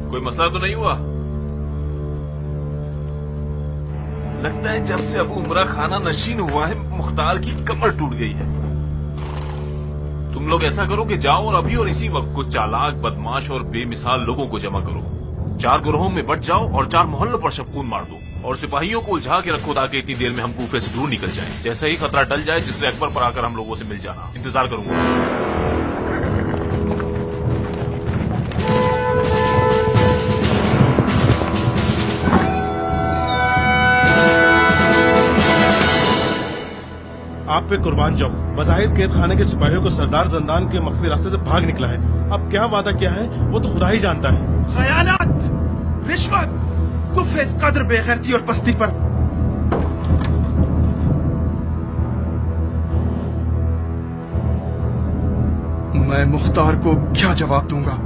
कोई मसला तो नहीं हुआ? लगता है जब से अबू उमरा खाना नशीन हुआ है, मुख्तार की कमर टूट गई है। तुम लोग ऐसा करो कि जाओ और अभी और इसी वक्त कुछ चालाक, बदमाश और बेमिसाल लोगों को जमा करो। 4 गिरोहों में बट जाओ और 4 मोहल्लों पर शबकून मार दो और सिपाहियों को उलझा के रखो, ताकि इतनी देर में हम कूफे से दूर निकल जाएं। जैसे ही खतरा टल जाए, जिससे अकबर पर आकर हम लोगों से मिल जाना। इंतजार करूंगा। आप पे कुर्बान जाऊं। बज़ाहिर कैद खाने के सिपाहियों को सरदार जिंदान के मख्फी रास्ते से भाग निकला है। अब क्या वादा किया है वो तो खुदा ही जानता है। खयानत, रिश्वत, कुफ है इस कदर बेगैरती और पस्ती पर। मैं मुख्तार को क्या जवाब दूंगा?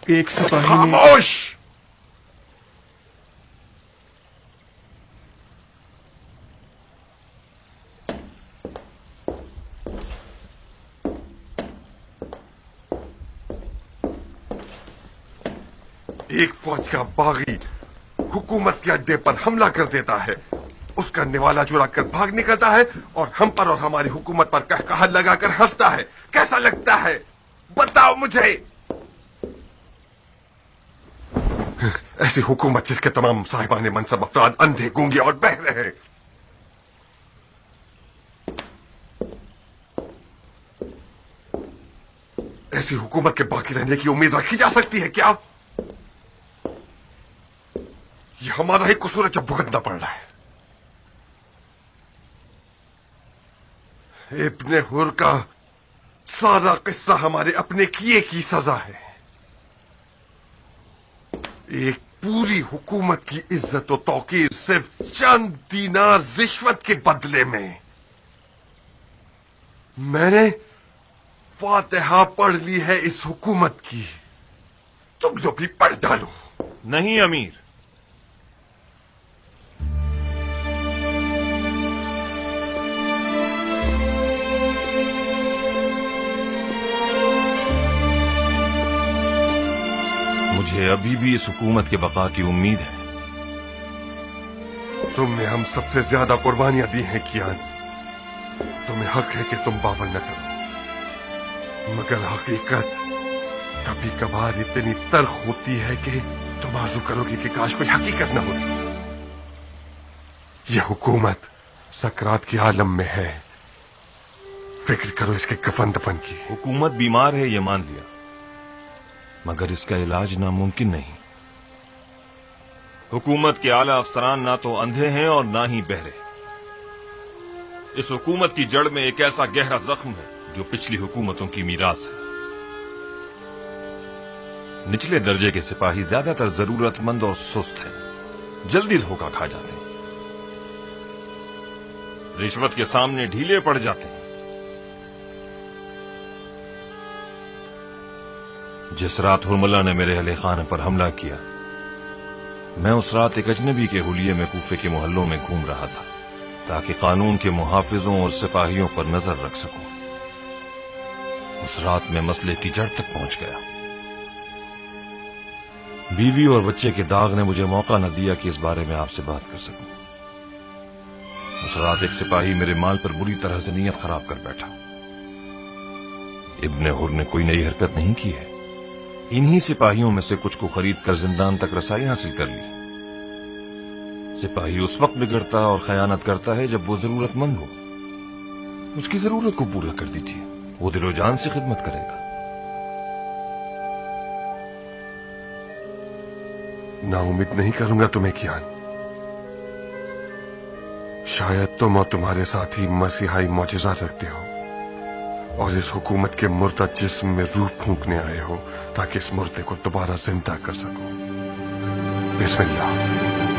एक सिपाही ने खामोश! एक फौज का बागी हुकूमत के अड्डे पर हमला कर देता है, उसका निवाला चुरा कर भाग निकलता है और हम पर और हमारी हुकूमत पर कहकहा लगाकर हंसता है। कैसा लगता है? बताओ मुझे। ऐसी हुकूमत जिसके तमाम साहिबाने मनसब अफराद अंधे, गूंगे और बहरे हैं। ऐसी हुकूमत के बाकी रहने की उम्मीद रखी जा सकती है क्या? यह हमारा ही कसूर है जब भुगतना पड़ रहा है। इब्ने हुर का सारा किस्सा हमारे अपने किए की सजा है। एक पूरी हुकूमत की इज्जत और तौकीर सिर्फ चंद दीनार रिश्वत के बदले में। मैंने फातिहा पढ़ ली है इस हुकूमत की, तुम लोग भी पढ़ डालो। नहीं अमीर, मुझे अभी भी इस हुकूमत के बका की उम्मीद है। तुमने हम सबसे ज्यादा कुर्बानियां दी हैं कियान। तुम्हें हक है कि तुम बावल न करो, मगर हकीकत कभी कभार इतनी तल्ख होती है कि तुम आरज़ू करोगे कि काश कोई हकीकत न होती। ये हुकूमत सकरात की आलम में है। फिक्र करो इसके कफन दफन की। हुकूमत बीमार है ये मान लिया, मगर इसका इलाज नामुमकिन नहीं। हुकूमत के आला अफसरान ना तो अंधे हैं और ना ही बहरे। इस हुकूमत की जड़ में एक ऐसा गहरा जख्म है जो पिछली हुकूमतों की मीरास है। निचले दर्जे के सिपाही ज्यादातर जरूरतमंद और सुस्त हैं, जल्दी धोखा खा जाते हैं, रिश्वत के सामने ढीले पड़ जाते हैं। जिस रात हुरमला ने मेरे अहले खाने पर हमला किया, मैं उस रात एक अजनबी के हुलिये में कूफे के मोहल्लों में घूम रहा था ताकि कानून के मुहाफिजों और सिपाहियों पर नजर रख सकूं। उस रात में मसले की जड़ तक पहुंच गया। बीवी और बच्चे के दाग ने मुझे मौका न दिया कि इस बारे में आपसे बात कर सकूं। उस रात एक सिपाही मेरे माल पर बुरी तरह से नीयत खराब कर बैठा। इब्ने हुर ने कोई नई हरकत नहीं की है। इन्हीं सिपाहियों में से कुछ को खरीद कर जिंदान तक रसाई हासिल कर ली। सिपाही उस वक्त बिगड़ता और खयानत करता है जब वो जरूरतमंद हो। उसकी जरूरत को पूरा कर दीजिए, वो दिलो जान से खिदमत करेगा। नाउम्मीद नहीं करूंगा तुम्हें कियान। शायद तुम और तुम्हारे साथी मसीहाई मौजज़ा रखते हो और इस हुकूमत के मुर्दा जिस्म में रूह फूंकने आए हो ताकि इस मुर्दे को दोबारा जिंदा कर सको। बिस्मिल्लाह।